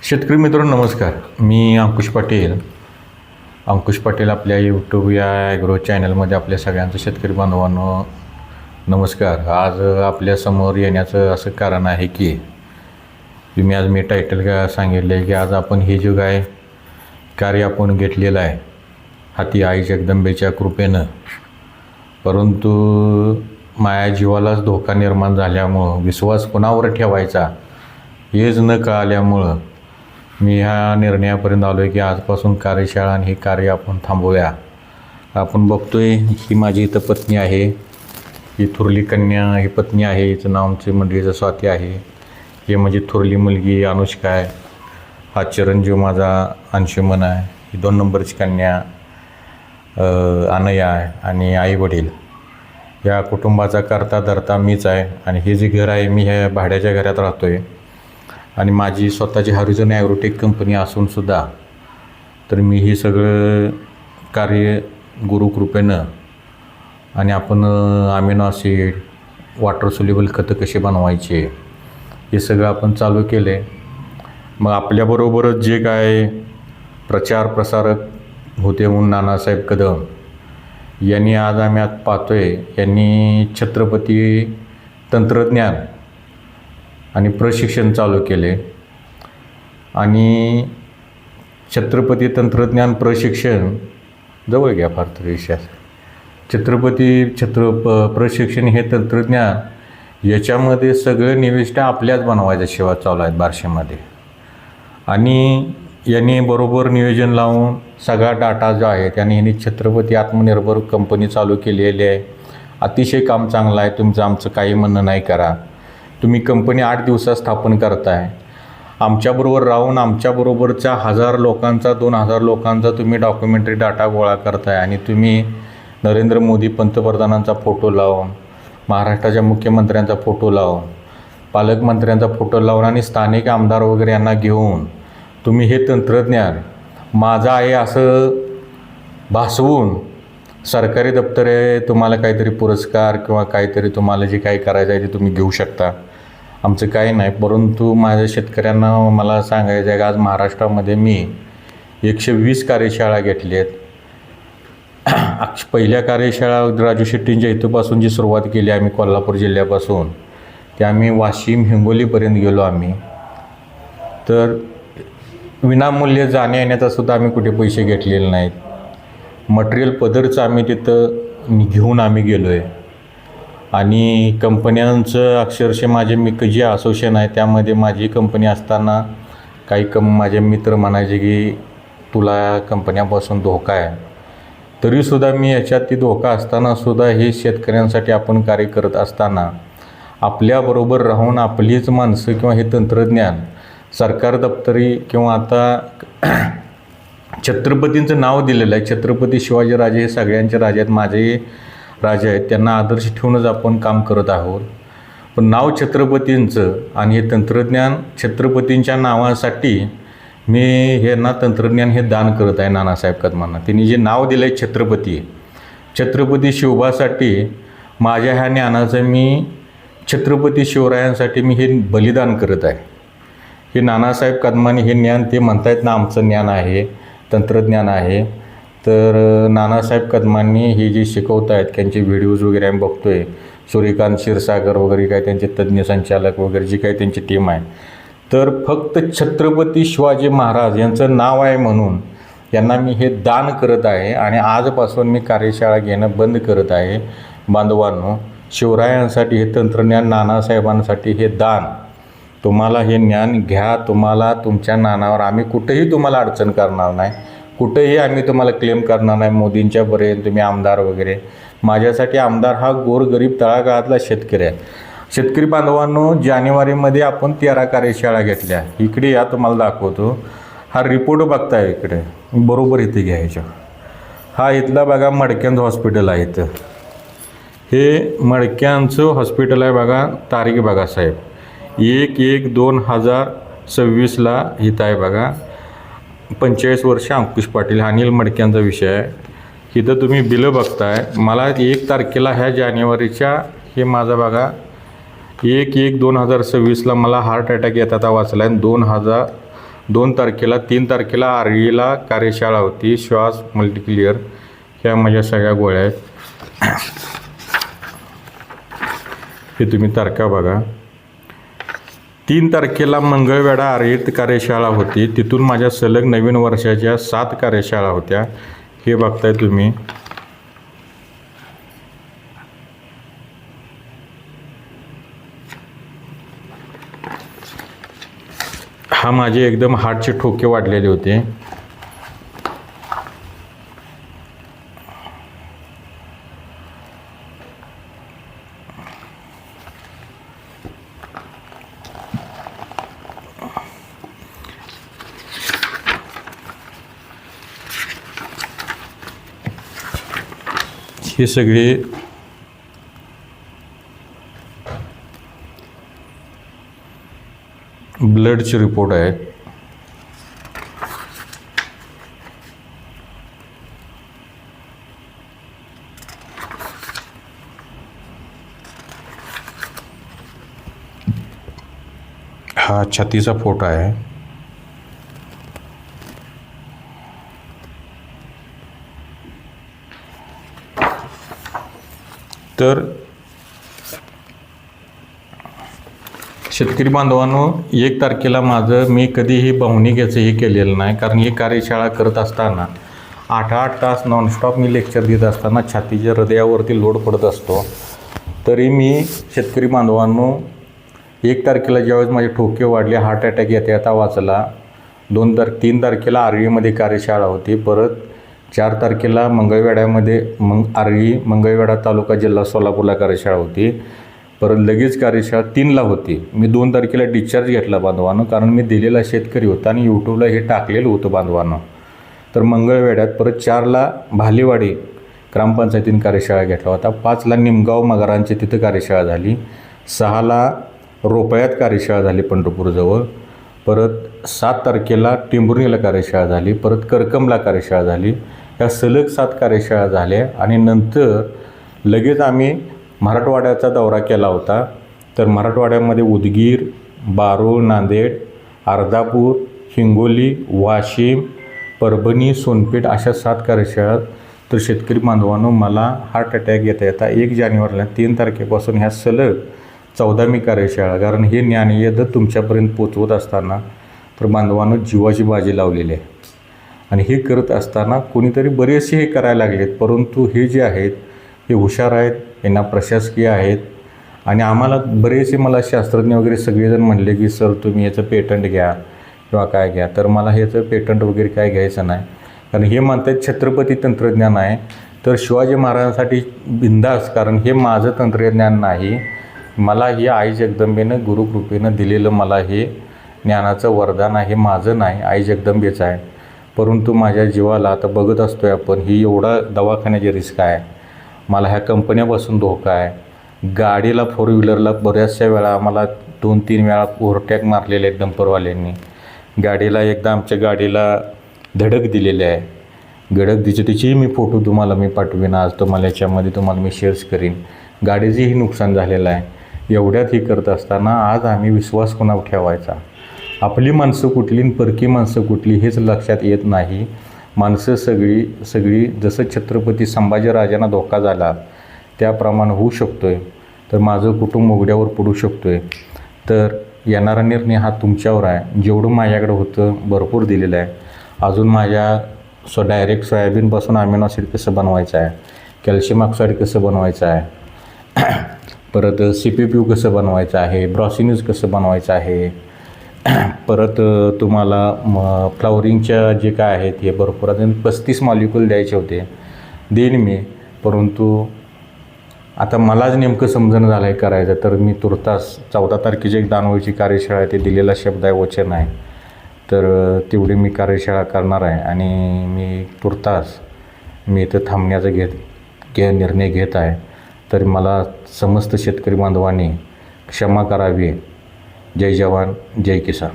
शेतकरी मित्रांनो नमस्कार. मी अंकुश पाटील आपल्या यूट्यूब या ॲग्रो चॅनलमध्ये आपल्या सगळ्यांचं शेतकरी बांधवांनो नमस्कार. आज आपल्यासमोर येण्याचं असं कारण आहे की मी टायटल काय सांगितलं आहे की आज आपण हे जे काय कार्य आपण घेतलेलं आहे हाती आई जगदंबेच्या कृपेनं, परंतु माया जीवालाच धोका निर्माण झाल्यामुळं विश्वास कोणावर ठेवायचा हेच न कळल्यामुळं मी ह्या निर्णयापर्यंत आलो आहे की आजपासून कार्यशाळा आणि हे कार्य आपण थांबवूया. आपण बघतोय ही माझी इथं पत्नी आहे, ही थोरली कन्या ही पत्नी आहे, हिचं नाव आमची मंडळीचं स्वाती आहे. हे म्हणजे थोरली मुलगी अनुष्का आहे. हा चिरंजीव माझा अंशुमन आहे. ही 2 नंबरची कन्या अनया आहे. आणि आई वडील या कुटुंबाचा करता धरता मीच आहे. आणि हे जे घर आहे मी ह्या भाड्याच्या घरात राहतो आहे. आणि माझी स्वतःची हरिजन ॲग्रोटेक कंपनी असूनसुद्धा तर मी हे सगळं कार्य गुरुकृपेनं आणि आपण अमिनो ॲसिड वॉटर सोल्युबल खतं कसे बनवायचे हे सगळं आपण चालू केलं आहे. मग आपल्याबरोबरच जे काय प्रचार प्रसारक होते म्हणून नानासाहेब कदम यांनी आज आम्ही आज पाहतो आहे, यांनी छत्रपती तंत्रज्ञान आणि प्रशिक्षण चालू केले. आणि छत्रपती तंत्रज्ञान प्रशिक्षण जवळ घ्या फार तर विषयात प्रशिक्षण हे तंत्रज्ञान याच्यामध्ये सगळं निविष्ठा आपल्याच बनवायच्या सेवा चालू आहेत बार्शीमध्ये. आणि यांनी बरोबर नियोजन लावून सगळा डाटा जो आहे त्याने यांनी छत्रपती आत्मनिर्भर कंपनी चालू केलेली आहे. अतिशय काम चांगलं आहे. तुमचं आमचं काही म्हणणं नाही करा. तुम्ही कंपनी 8 दिवसात स्थापन करताय. आमच्याबरोबर राहून आमच्याबरोबरच्या 1000 लोकांचा 2000 लोकांचा तुम्ही डॉक्युमेंटरी डाटा गोळा करताय. आणि तुम्ही नरेंद्र मोदी पंतप्रधानांचा फोटो लावून, महाराष्ट्राच्या मुख्यमंत्र्यांचा फोटो लावून, पालकमंत्र्यांचा फोटो लावून आणि स्थानिक आमदार वगैरे यांना घेऊन तुम्ही हे तंत्रज्ञान माझं आहे असं भासवून सरकारी दप्तरे तुम्हाला काहीतरी पुरस्कार किंवा काहीतरी तुम्हाला जे काही करायचं आहे ते तुम्ही घेऊ शकता. आमचं काही नाही. परंतु माझ्या शेतकऱ्यांना मला सांगायचं आहे की आज महाराष्ट्रामध्ये मी 120 कार्यशाळा घेतल्या आहेत. पहिल्या कार्यशाळा राजू शेट्टींच्या इथपासून जी सुरुवात केली आम्ही कोल्हापूर जिल्ह्यापासून ते आम्ही वाशिम हिंगोलीपर्यंत गेलो आम्ही. तर विनामूल्य जाण्या येण्याचा सुद्धा आम्ही कुठे पैसे घेतलेले नाहीत. मटेरियल पदरचं आम्ही तिथं घेऊन आम्ही गेलो आहे. आणि कंपन्यांचं अक्षरशः माझे जे असोसिएशन आहे त्यामध्ये माझी कंपनी असताना काही माझे मित्र म्हणायचे की तुला कंपन्यापासून धोका आहे. तरीसुद्धा मी याच्यात ती धोका असतानासुद्धा हे शेतकऱ्यांसाठी आपण कार्य करत असताना आपल्याबरोबर राहून आपलीच माणसं किंवा हे तंत्रज्ञान सरकार दप्तरी किंवा आता छत्रपतींचं नाव दिलेलं आहे. छत्रपती शिवाजीराजे हे सगळ्यांचे राजे आहेत, माझे राजे आहेत. त्यांना आदर्श ठेवूनच आपण काम करत आहोत. पण नाव छत्रपतींचं आणि हे तंत्रज्ञान छत्रपतींच्या नावासाठी मी ह्यांना तंत्रज्ञान हे दान करत आहे नानासाहेब कदमांना. त्यांनी जे नाव दिलं आहे छत्रपती शिवबासाठी माझ्या ह्या ज्ञानाचं मी छत्रपती शिवरायांसाठी मी हे बलिदान करत आहे. हे नानासाहेब कदमांनी हे ज्ञान ते म्हणतायत ना आमचं ज्ञान आहे, तंत्रज्ञान आहे. तर नानासाहेब कदमांनी हे जे शिकवत आहेत त्यांचे व्हिडिओज वगैरे आम्ही बघतो आहे. सूर्यकांत क्षीरसागर वगैरे काय त्यांचे तज्ज्ञ संचालक वगैरे जी काही त्यांची टीम आहे. तर फक्त छत्रपती शिवाजी महाराज यांचं नाव आहे म्हणून यांना मी हे दान करत आहे. आणि आजपासून मी कार्यशाळा घेणं बंद करत आहे. बांधवांनो, शिवरायांसाठी हे तंत्रज्ञान, नानासाहेबांसाठी हे दान, तुम्हाला हे ज्ञान घ्या. तुम्हाला तुमच्या नानावर आम्ही कुठेही तुम्हाला अडचण करणार नाही. कुठेही आम्ही तुम्हाला क्लेम करणार नाही. मोदींच्यापर्यंत तुम्ही आमदार वगैरे. माझ्यासाठी आमदार हा गोरगरीब तळागाळातला शेतकरी आहे. शेतकरी बांधवांनो, जानेवारीमध्ये आपण 13 कार्यशाळा घेतल्या. इकडे या, तुम्हाला दाखवतो. हा रिपोर्ट बघताय इकडे बरोबर इथे घ्यायचं. हा इथला बघा मडक्यांचं हॉस्पिटल आहे. इथं हे मडक्यांचं हॉस्पिटल आहे बघा. तारीख बघा साहेब, 1/1/2026 इथं आहे बघा. 45 वर्ष अंकुश पाटील, अनिल मडक्यांचा विषय आहे. इथं तुम्ही बिलं बघताय. मला 1 तारखेला ह्या जानेवारीच्या हे माझा बघा 1/1/2026 मला हार्ट अटॅक येत आता वाचला आहे. 2 तारखेला 3 तारखेला आरईला कार्यशाळा होती, श्वास मल्टीक्लिअर, ह्या माझ्या सगळ्या गोळ्या आहेत. हे तुम्ही तारखा बघा. 3 तारखेला मंगळवेढा आरईत कार्यशाळा होती, तिथून माझ्या सलग नवीन वर्षाच्या 7 कार्यशाळा होत्या. हे बघताय तुम्ही. हा माझे एकदम हार्टचे ठोके वाढलेले होते. हे सगळे ब्लडचे रिपोर्ट आहेत. हा छातीचा फोटो आहे. तर शेतकरी बांधवांनो, 1 तारखेला मी कधीही भावनिकेचं हे केलेलं नाही, कारण ही कार्यशाळा करत असताना 8-8 तास नॉनस्टॉप मी लेक्चर देत असताना छातीच्या हृदयावरती लोड पडत असतो. तरी मी शेतकरी बांधवांनो 1 तारखेला ज्यावेळेस माझे ठोके वाढले, हार्ट अटॅक येता वाचला. 3 तारखेला आरईमध्ये कार्यशाळा होती. परत 4 तारखेला मंगळवेढ्यामध्ये आरई मंगळवेढा तालुका जिल्हा सोलापूरला कार्यशाळा होती. परत लगेच कार्यशाळा 3ला होती. मी 2 तारखेला डिस्चार्ज घेतला बांधवानं, कारण मी दिलेला शेतकरी होता आणि यूट्यूबला हे टाकलेलं होतं बांधवानं. तर मंगळवेढ्यात परत 4ला भालेवाडी ग्रामपंचायतीने कार्यशाळा घेतला होता. 5ला निमगाव मगारांची तिथं कार्यशाळा झाली. 6ला रोपळ्यात कार्यशाळा झाली पंढरपूरजवळ. परत 7 तारखेला टिंबुर्णीला कार्यशाळा झाली. परत करकमला कार्यशाळा झाली. या सलग 7 कार्यशाळा झाल्या आणि नंतर लगेच आम्ही मराठवाड्याचा दौरा केला होता. तर मराठवाड्यामध्ये उदगीर, बारूळ, नांदेड, अर्धापूर, हिंगोली, वाशिम, परभणी, सोनपेठ अशा 7 कार्यशाळा. तर शेतकरी बांधवांनो, मला हार्ट अटॅक येता 1 जानेवारीला 3 तारखेपासून ह्या सलग 14मी कार्यशाळा, कारण हे ज्ञानयज्ञ तुमच्यापर्यंत पोचवत असताना तर बांधवांनो जीवाची बाजी लावलेली आहे. आणि हे करत असताना कोणीतरी बरेचसे हे करायला लागलेत, परंतु हे जे आहेत हे हुशार आहेत, यांना प्रशासकीय आहेत. आणि आम्हाला बरेचसे मला शास्त्रज्ञ वगैरे सगळेजण म्हणले की सर तुम्ही याचं पेटंट घ्या किंवा काय घ्या. तर मला ह्याचं पेटंट वगैरे काय घ्यायचं नाही, कारण हे म्हणतात छत्रपती तंत्रज्ञान आहे. तर शिवाजी महाराजांसाठी बिंदास, कारण हे माझं तंत्रज्ञान नाही. मला हे आई जगदंबेनं गुरुकृपेनं दिलेलं मला हे ज्ञानाचं वरदान आहे, माझं नाही, आई जगदंबेचं आहे. परंतु माझ्या जीवाला आता बघत असतो आहे आपण, ही एवढा दवाखान्याची रिस्क आहे, मला ह्या कंपन्यापासून धोका आहे. गाडीला 4 व्हीलरला बऱ्याचशा वेळा आम्हाला 2-3 वेळा ओव्हरटॅक मारलेले आहेत डंपरवाल्यांनी. गाडीला एकदा आमच्या गाडीला धडक दिलेली आहे. धडक तिचेही मी फोटो तुम्हाला मी पाठवीन, आज तुम्हाला याच्यामध्ये तुम्हाला मी शेअर्स करीन. गाडीचंही नुकसान झालेलं आहे. एवढ्यात ही करत असताना आज आम्ही विश्वास कोणावर ठेवायचा, आपली माणसं कुठली आणि परकी माणसं कुठली हेच लक्षात येत नाही. माणसं सगळी जसं छत्रपती संभाजीराजांना धोका झाला त्याप्रमाणे होऊ शकतो आहे. तर माझं कुटुंब उघड्यावर पडू शकतो आहे. तर येणारा निर्णय हा तुमच्यावर आहे. जेवढं माझ्याकडे होतं भरपूर दिलेलं आहे. अजून माझ्या डायरेक्ट सोयाबीनपासून अमिनो ॲसिड कसं बनवायचं आहे, कॅल्शियम ऑक्साईड कसं बनवायचं आहे, परत CPPU कसं बनवायचं आहे, ब्रॉसिन्यूज कसं बनवायचं आहे, परत तुम्हाला फ्लावरिंगच्या जे काय आहेत हे भरपूर अजून 35 मॉलिक्यूल द्यायचे होते, देईन मी. परंतु आता मलाच नेमकं समजणं झालं आहे करायचं. तर मी तुर्तास 14 तारखेची एक दानवेची कार्यशाळा आहे, ते दिलेला शब्द आहे, वचन आहे. तर तेवढी मी कार्यशाळा करणार आहे आणि मी तुर्तास मी इथं थांबण्याचा निर्णय घेत आहे. तर मला समस्त शेतकरी बांधवांनी क्षमा करावी. जय जवान, जय किसान.